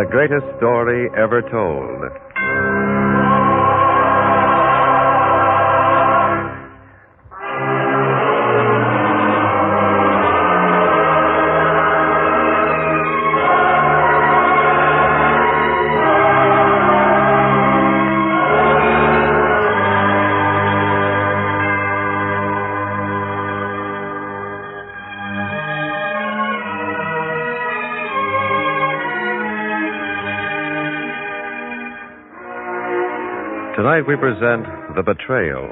the greatest story ever told. Tonight we present The Betrayal,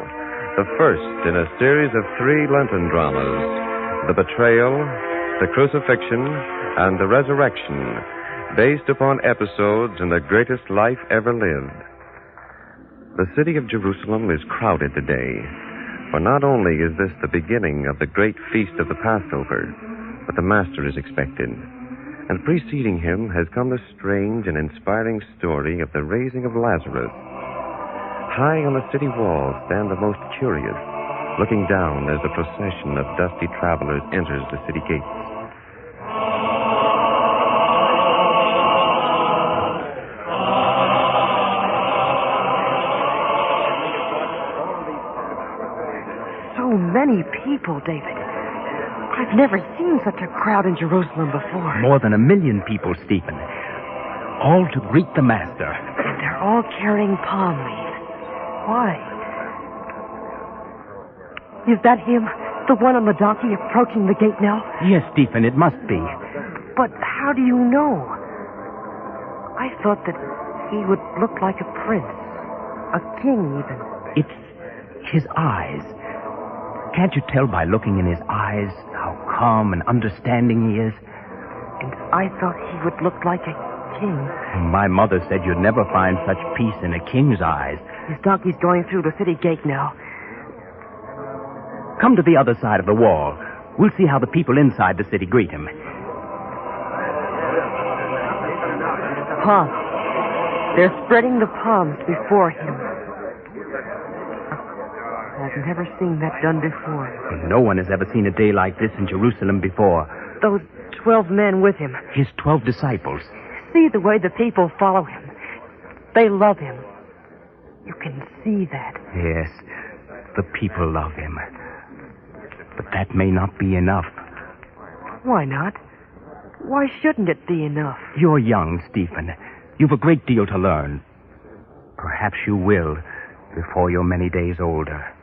the first in a series of 3 Lenten dramas. The Betrayal, the Crucifixion, and the Resurrection, based upon episodes in the greatest life ever lived. The city of Jerusalem is crowded today, for not only is this the beginning of the great feast of the Passover, but the Master is expected. And preceding him has come the strange and inspiring story of the raising of Lazarus. High on the city wall stand the most curious, looking down as the procession of dusty travelers enters the city gates. So many people, David. I've never seen such a crowd in Jerusalem before. More than 1 million people, Stephen. All to greet the Master. And they're all carrying palm leaves. Why? Is that him? The one on the donkey approaching the gate now? Yes, Stephen, it must be. But how do you know? I thought that he would look like a prince. A king, even. It's his eyes. Can't you tell by looking in his eyes how calm and understanding he is? And I thought he would look like a king. My mother said you'd never find such peace in a king's eyes. His donkey's going through the city gate now. Come to the other side of the wall. We'll see how the people inside the city greet him. Palms. They're spreading the palms before him. I've never seen that done before. No one has ever seen a day like this in Jerusalem before. Those 12 men with him. His 12 disciples. See the way the people follow him. They love him. You can see that. Yes, the people love him. But that may not be enough. Why not? Why shouldn't it be enough? You're young, Stephen. You've a great deal to learn. Perhaps you will before you're many days older.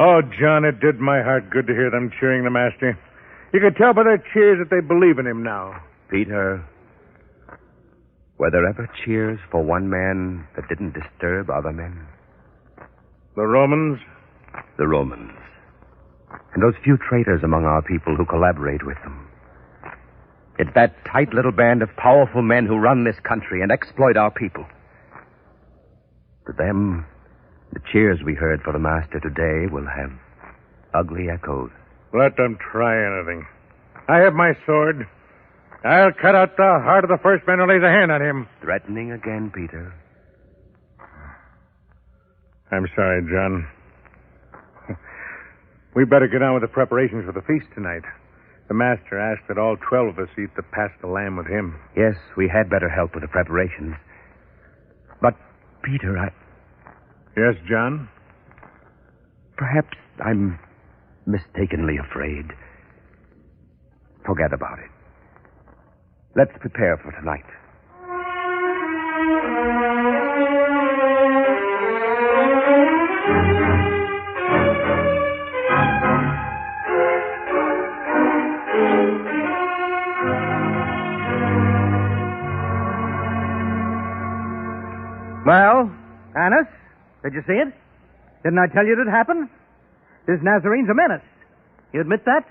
Oh, John, it did my heart good to hear them cheering the Master. You could tell by their cheers that they believe in him now. Peter, were there ever cheers for one man that didn't disturb other men? The Romans? The Romans. And those few traitors among our people who collaborate with them. It's that tight little band of powerful men who run this country and exploit our people. To them, the cheers we heard for the Master today will have ugly echoes. Let them try anything. I have my sword. I'll cut out the heart of the first man who lays a hand on him. Threatening again, Peter. I'm sorry, John. We'd better get on with the preparations for the feast tonight. The Master asked that all 12 of us eat the Paschal lamb with him. Yes, we had better help with the preparations. But, Peter, Yes, John? Perhaps I'm mistakenly afraid. Forget about it. Let's prepare for tonight. Well, Annas, did you see it? Didn't I tell you it'd happen? This Nazarene's a menace. You admit that?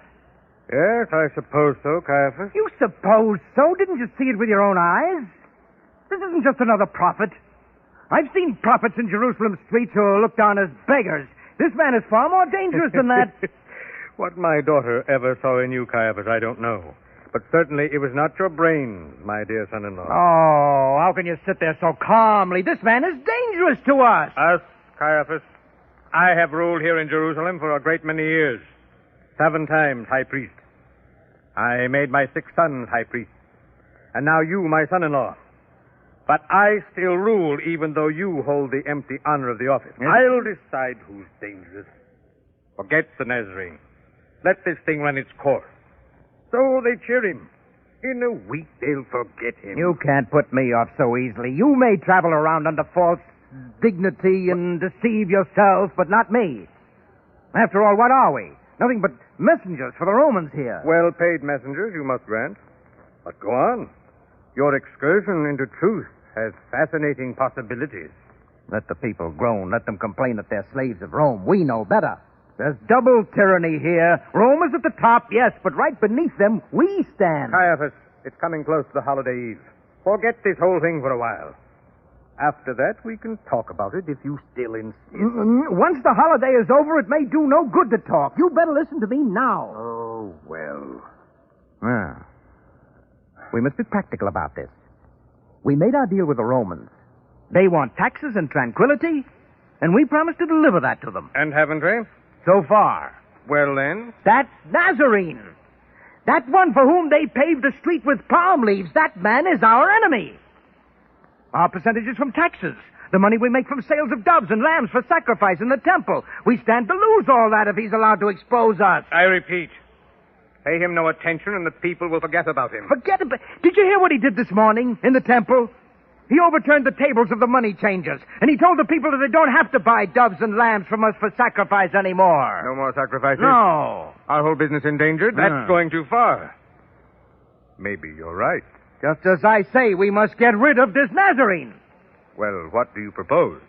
Yes, I suppose so, Caiaphas. You suppose so? Didn't you see it with your own eyes? This isn't just another prophet. I've seen prophets in Jerusalem streets who are looked on as beggars. This man is far more dangerous than that. What my daughter ever saw in you, Caiaphas, I don't know. But certainly it was not your brains, my dear son-in-law. Oh, how can you sit there so calmly? This man is dangerous to us. Us, Caiaphas. I have ruled here in Jerusalem for a great many years. 7 times high priest. I made my 6 sons high priests. And now you, my son-in-law. But I still rule, even though you hold the empty honor of the office. Yes. I'll decide who's dangerous. Forget the Nazarene. Let this thing run its course. So they cheer him. In a week, they'll forget him. You can't put me off so easily. You may travel around under false dignity and deceive yourself, but not me. After all, what are we? Nothing but messengers for the Romans here. Well-paid messengers, you must grant. But go on. Your excursion into truth has fascinating possibilities. Let the people groan. Let them complain that they're slaves of Rome. We know better. There's double tyranny here. Rome is at the top, yes, but right beneath them, we stand. Caiaphas, it's coming close to the holiday eve. Forget this whole thing for a while. After that, we can talk about it if you still insist. Once the holiday is over, it may do no good to talk. You better listen to me now. Oh, well. We must be practical about this. We made our deal with the Romans. They want taxes and tranquility, and we promised to deliver that to them. And haven't we? So far. Well, then. That Nazarene, that one for whom they paved the street with palm leaves, that man is our enemy. Our percentage is from taxes, the money we make from sales of doves and lambs for sacrifice in the temple. We stand to lose all that if he's allowed to expose us. I repeat, pay him no attention and the people will forget about him. Forget about... Did you hear what he did this morning in the temple? He overturned the tables of the money changers, and he told the people that they don't have to buy doves and lambs from us for sacrifice anymore. No more sacrifices? No. Our whole business endangered? That's going too far. Maybe you're right. Just as I say, we must get rid of this Nazarene. Well, what do you propose?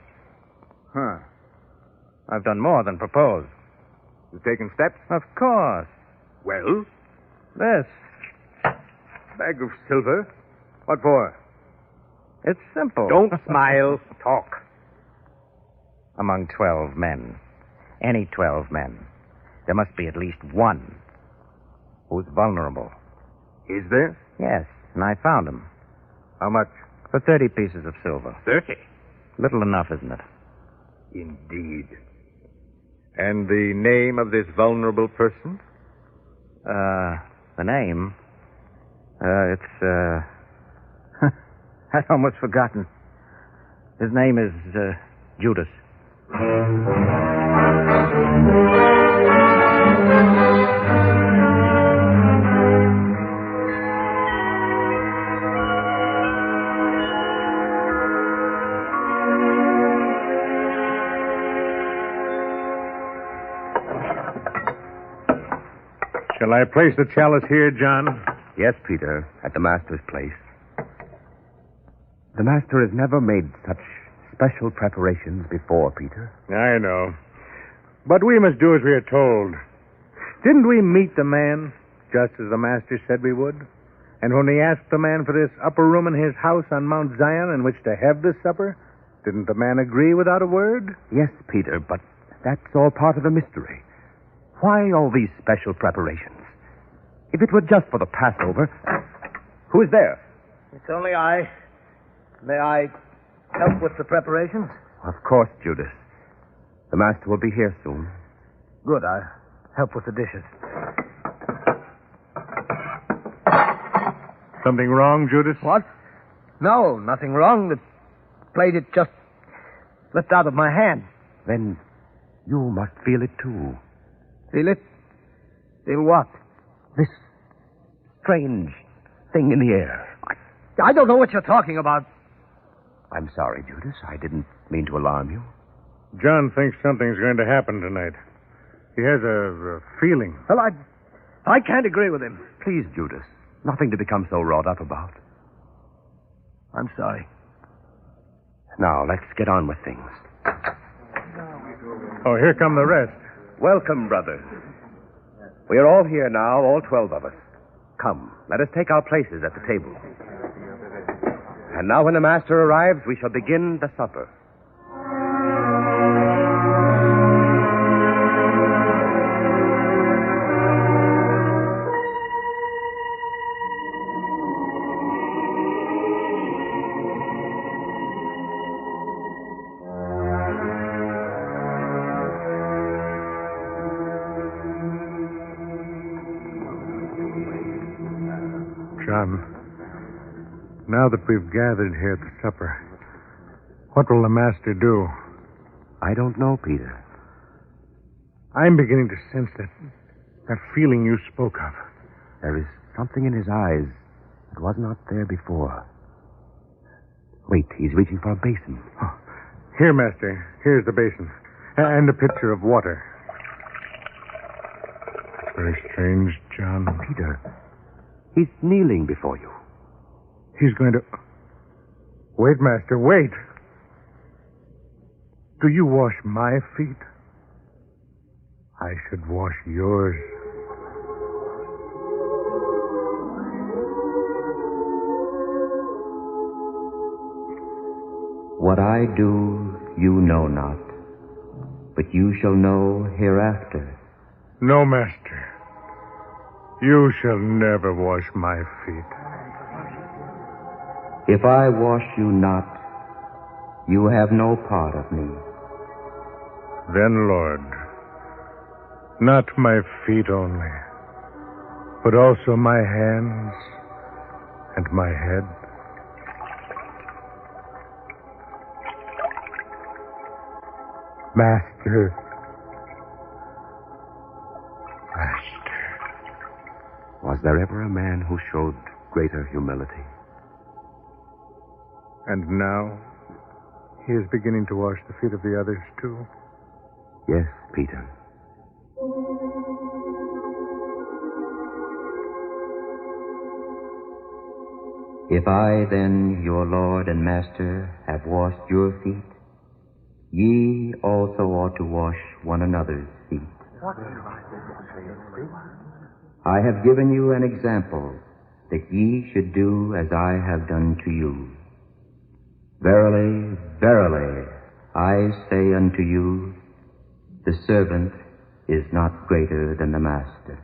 I've done more than propose. You've taken steps? Of course. Well? This. Bag of silver? What for? It's simple. Don't smile. Talk. Among 12 men, any 12 men, there must be at least one who's vulnerable. Is there? Yes, and I found him. How much? For 30 pieces of silver. 30? Little enough, isn't it? Indeed. And the name of this vulnerable person? The name? It's, I'd almost forgotten. His name is, Judas. Shall I place the chalice here, John? Yes, Peter, at the master's place. The master has never made such special preparations before, Peter. I know. But we must do as we are told. Didn't we meet the man, just as the master said we would? And when we asked the man for this upper room in his house on Mount Zion in which to have this supper, didn't the man agree without a word? Yes, Peter, but that's all part of the mystery. Why all these special preparations? If it were just for the Passover... Who is there? It's only I. May I help with the preparations? Of course, Judas. The master will be here soon. Good. I help with the dishes. Something wrong, Judas? What? No, nothing wrong. The plate, it just slipped out of my hand. Then you must feel it, too. Feel it? Feel what? This strange thing in the air. I don't know what you're talking about. I'm sorry, Judas. I didn't mean to alarm you. John thinks something's going to happen tonight. He has a feeling. Well, I can't agree with him. Please, Judas. Nothing to become so wrought up about. I'm sorry. Now, let's get on with things. Oh, here come the rest. Welcome, brothers. We are all here now, all 12 of us. Come, let us take our places at the table. And now when the master arrives, we shall begin the supper. John. Now that we've gathered here at the supper, what will the master do? I don't know, Peter. I'm beginning to sense that feeling you spoke of. There is something in his eyes that was not there before. Wait, he's reaching for a basin. Oh. Here, Master. Here's the basin. And a pitcher of water. That's very strange, John. Peter, he's kneeling before you. He's going to... Wait, Master, wait. Do you wash my feet? I should wash yours. What I do, you know not, but you shall know hereafter. No, Master. You shall never wash my feet. If I wash you not, you have no part of me. Then, Lord, not my feet only, but also my hands and my head. Master. Was there ever a man who showed greater humility? And now, he is beginning to wash the feet of the others, too. Yes, Peter. If I then, your Lord and Master, have washed your feet, ye also ought to wash one another's feet. I have given you an example that ye should do as I have done to you. Verily, verily, I say unto you, the servant is not greater than the master.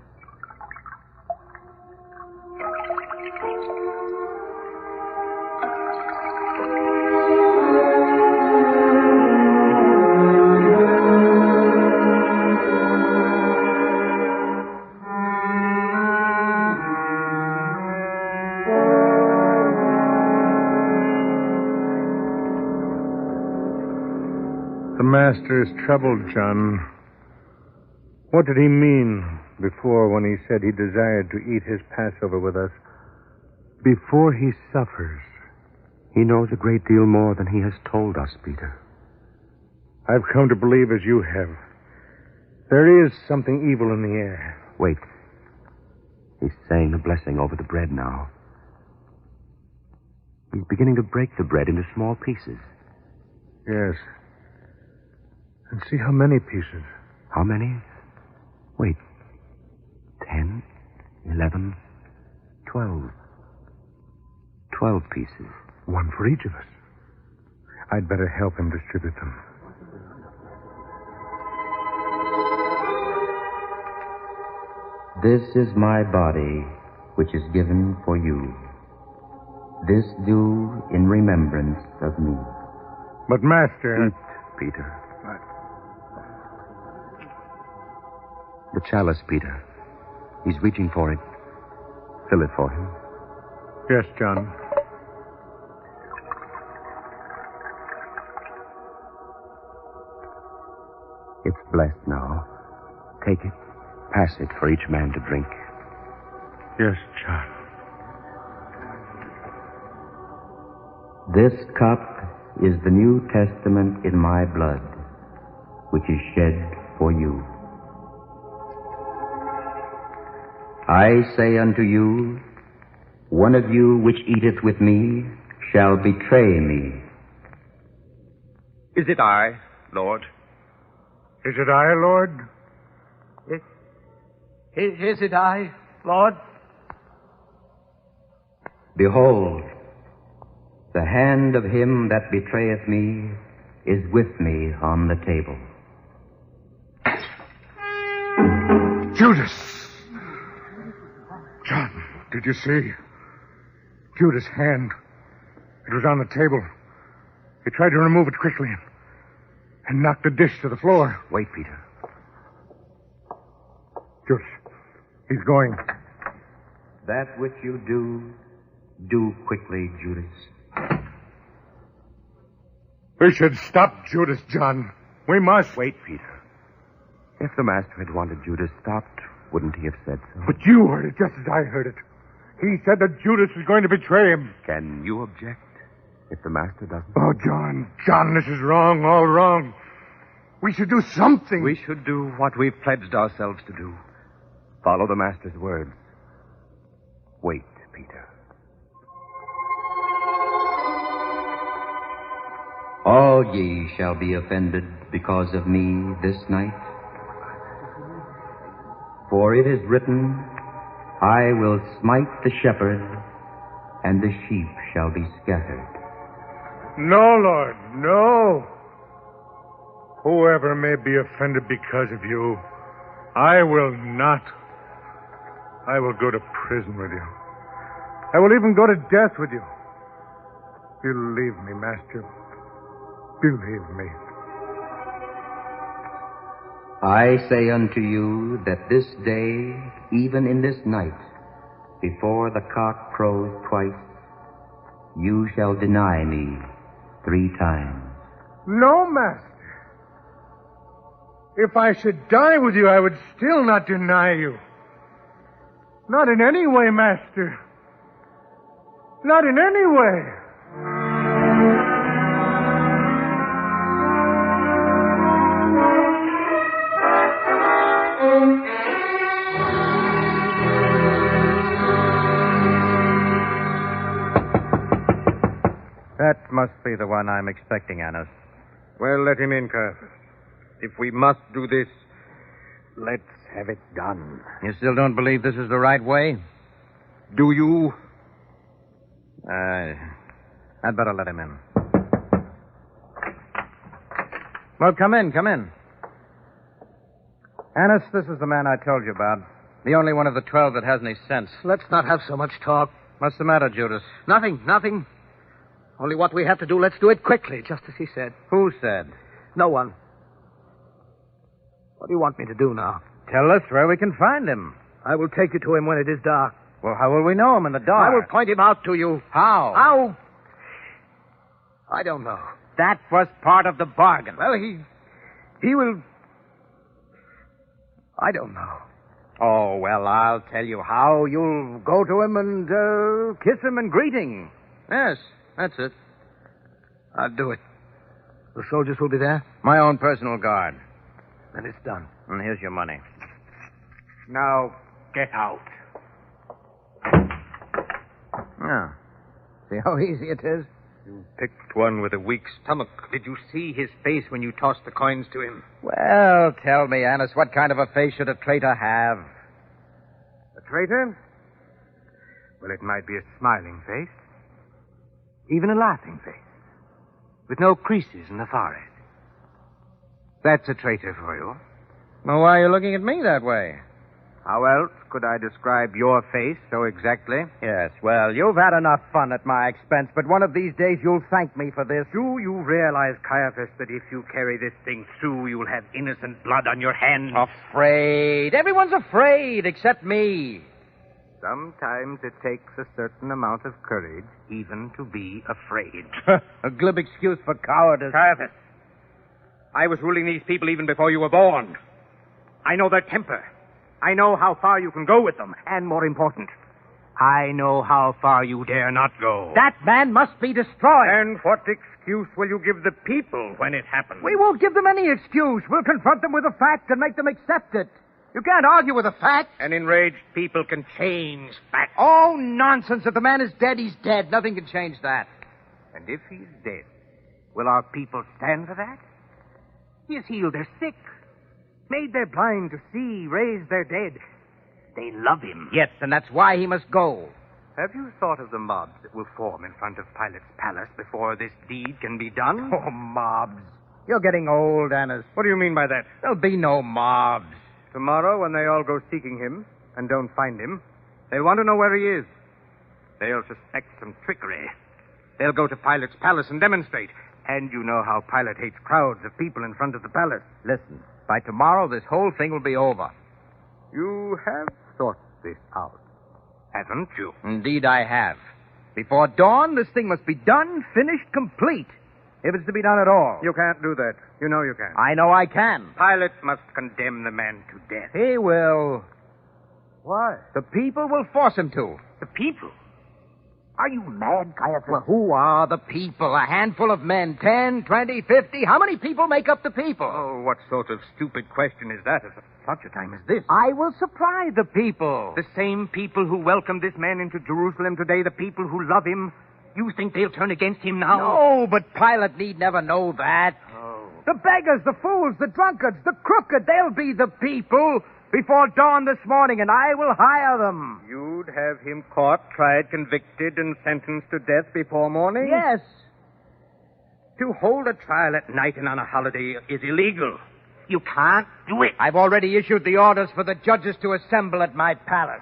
The master is troubled, John. What did he mean before when he said he desired to eat his Passover with us? Before he suffers. He knows a great deal more than he has told us, Peter. I've come to believe as you have. There is something evil in the air. Wait. He's saying the blessing over the bread now. He's beginning to break the bread into small pieces. Yes. And see how many pieces. How many? Wait. 10, 11, 12. 12 pieces. One for each of us. I'd better help him distribute them. This is my body, which is given for you. This do in remembrance of me. But, Master... Eat, Peter. The chalice, Peter. He's reaching for it. Fill it for him. Yes, John. It's blessed now. Take it. Pass it for each man to drink. Yes, John. This cup is the New Testament in my blood, which is shed for you. I say unto you, one of you which eateth with me shall betray me. Is it I, Lord? Is it I, Lord? Is it I, Lord? Behold, the hand of him that betrayeth me is with me on the table. Judas! John, did you see? Judas' hand. It was on the table. He tried to remove it quickly and knocked the dish to the floor. Wait, Peter. Judas, he's going. That which you do, Do quickly, Judas. We should stop Judas, John. We must. Wait, Peter. If the master had wanted Judas stopped, wouldn't he have said so? But you heard it just as I heard it. He said that Judas was going to betray him. Can you object if the master doesn't? Oh, John, this is wrong, all wrong. We should do something. We should do what we've pledged ourselves to do. Follow the master's words. Wait, Peter. All ye shall be offended because of me this night. For it is written, I will smite the shepherd, and the sheep shall be scattered. No, Lord, no. Whoever may be offended because of you, I will not. I will go to prison with you. I will even go to death with you. Believe me, Master. Believe me. I say unto you that this day, even in this night, before the cock crows twice, you shall deny me 3 times. No, Master. If I should die with you, I would still not deny you. Not in any way, Master. Not in any way. That must be the one I'm expecting, Annas. Well, let him in, Caiaphas. If we must do this, let's have it done. You still don't believe this is the right way? Do you? I'd better let him in. Well, come in. Annas, this is the man I told you about. The only one of the 12 that has any sense. Let's not have so much talk. What's the matter, Judas? Nothing. Only what we have to do, let's do it quickly, just as he said. Who said? No one. What do you want me to do now? Tell us where we can find him. I will take you to him when it is dark. Well, how will we know him in the dark? I will point him out to you. How? How? I don't know. That was part of the bargain. Well, he will... I don't know. Oh, well, I'll tell you how. You'll go to him and kiss him in greeting. Yes, that's it. I'll do it. The soldiers will be there? My own personal guard. Then it's done. And here's your money. Now, get out. Yeah. See how easy it is? You picked one with a weak stomach. Did you see his face when you tossed the coins to him? Well, tell me, Annas, what kind of a face should a traitor have? A traitor? Well, it might be a smiling face. Even a laughing face. With no creases in the forehead. That's a traitor for you. Well, why are you looking at me that way? How else could I describe your face so exactly? Yes, well, you've had enough fun at my expense, but one of these days you'll thank me for this. Do you realize, Caiaphas, that if you carry this thing through, you'll have innocent blood on your hands? Afraid. Everyone's afraid, except me. Sometimes it takes a certain amount of courage even to be afraid. A glib excuse for cowardice. Caiaphas, I was ruling these people even before you were born. I know their temper. I know how far you can go with them. And more important, I know how far you dare not go. That man must be destroyed. And what excuse will you give the people when it happens? We won't give them any excuse. We'll confront them with a fact and make them accept it. You can't argue with a fact. And enraged people can change facts. Oh, nonsense. If the man is dead, he's dead. Nothing can change that. And if he's dead, will our people stand for that? He has healed their sick, made their blind to see, raised their dead. They love him. Yes, and that's why he must go. Have you thought of the mobs that will form in front of Pilate's palace before this deed can be done? Oh, mobs. You're getting old, Annas. What do you mean by that? There'll be no mobs. Tomorrow, when they all go seeking him and don't find him, they'll want to know where he is. They'll suspect some trickery. They'll go to Pilate's palace and demonstrate. And you know how Pilate hates crowds of people in front of the palace. Listen, by tomorrow, this whole thing will be over. You have thought this out, haven't you? Indeed, I have. Before dawn, this thing must be done, finished, complete. If it's to be done at all. You can't do that. You know you can't. I know I can. Pilate must condemn the man to death. He will. Why? The people will force him to. The people? Are you mad, Caiaphas? Well, who are the people? A handful of men. 10, 20, 50? How many people make up the people? Oh, what sort of stupid question is that at such a time as this? I will supply the people. The same people who welcomed this man into Jerusalem today, the people who love him, you think they'll turn against him now? No, but Pilate need never know that. Oh. The beggars, the fools, the drunkards, the crooked, they'll be the people before dawn this morning, and I will hire them. You'd have him caught, tried, convicted, and sentenced to death before morning? Yes. To hold a trial at night and on a holiday is illegal. You can't do it. I've already issued the orders for the judges to assemble at my palace.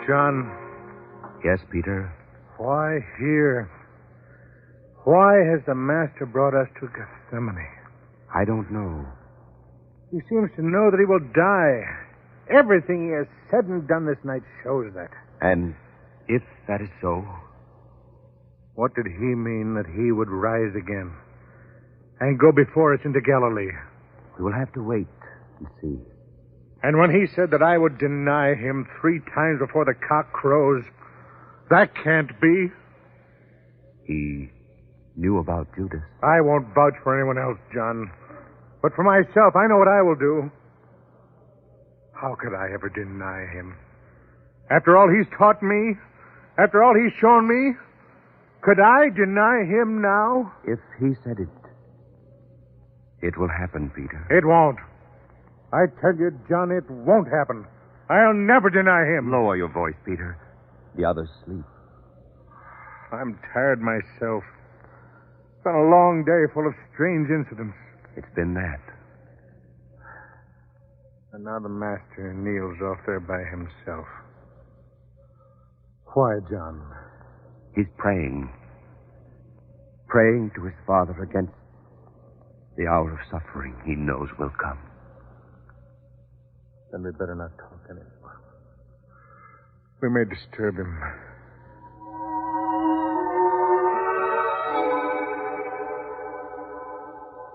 John. Yes, Peter? Why here? Why has the Master brought us to Gethsemane? I don't know. He seems to know that he will die. Everything he has said and done this night shows that. And if that is so? What did he mean that he would rise again and go before us into Galilee? We will have to wait and see. And when he said that I would deny him 3 times before the cock crows, that can't be. He knew about Judas. I won't vouch for anyone else, John. But for myself, I know what I will do. How could I ever deny him? After all he's taught me, after all he's shown me, could I deny him now? If he said it, it will happen, Peter. It won't. I tell you, John, it won't happen. I'll never deny him. Lower your voice, Peter. The others sleep. I'm tired myself. It's been a long day full of strange incidents. It's been that. And now the Master kneels off there by himself. Why, John? He's praying. Praying to his Father against the hour of suffering he knows will come. Then we better not talk anymore. We may disturb him.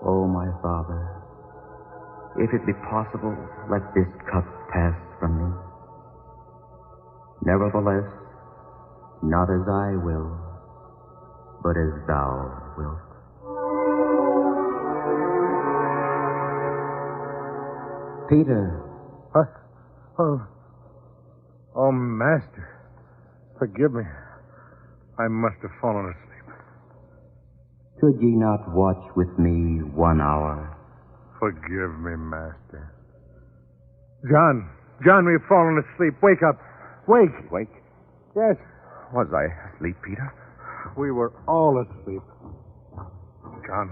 O my Father, if it be possible, let this cup pass from me. Nevertheless, not as I will, but as thou wilt. Peter. Oh, Master, forgive me. I must have fallen asleep. Could ye not watch with me 1 hour? Forgive me, Master. John, we've fallen asleep. Wake up. Wake. Wake? Yes. Was I asleep, Peter? We were all asleep. John,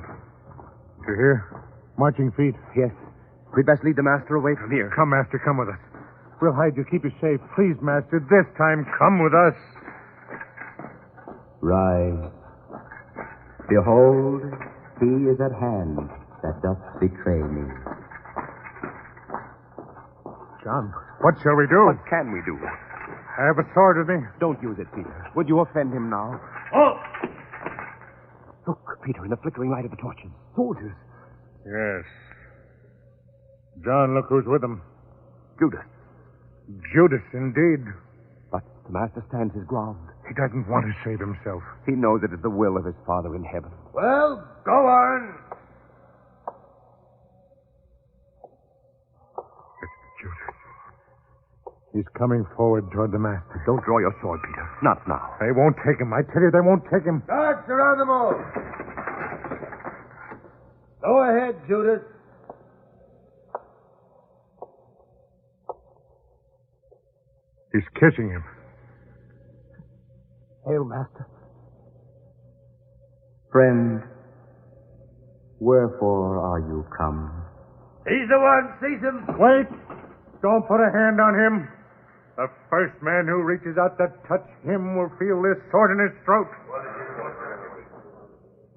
you hear? Marching feet. Yes. We'd best lead the Master away from here. Come, Master, come with us. We'll hide you, keep you safe. Please, Master, this time come with us. Rise. Behold, he is at hand that doth betray me. John, what shall we do? What can we do? I have a sword with me. Don't use it, Peter. Would you offend him now? Oh! Look, Peter, in the flickering light of the torches. Soldiers. Yes. John, look who's with them. Judas. Judas, indeed. But the Master stands his ground. He doesn't want to save himself. He knows it is the will of his Father in heaven. Well, go on. It's Judas. He's coming forward toward the Master. Don't draw your sword, Peter. Not now. They won't take him. I tell you, they won't take him. Guards, surround them all. Go ahead, Judas. He's kissing him. Hail, Master. Friend, wherefore are you come? He's the one. Seize him. Wait! Don't put a hand on him. The first man who reaches out to touch him will feel this sword in his throat.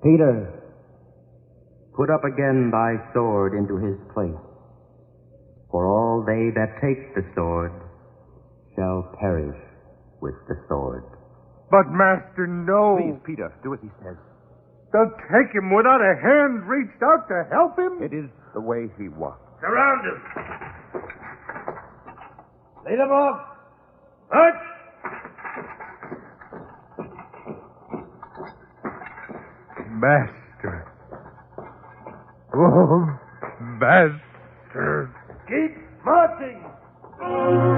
Peter, put up again thy sword into his place. For all they that take the sword shall perish with the sword. But, Master, no. Please, Peter, do as he says. They'll take him without a hand reached out to help him? It is the way he wants. Surround him. Lay them off. March! Master. Oh, Master. Keep marching.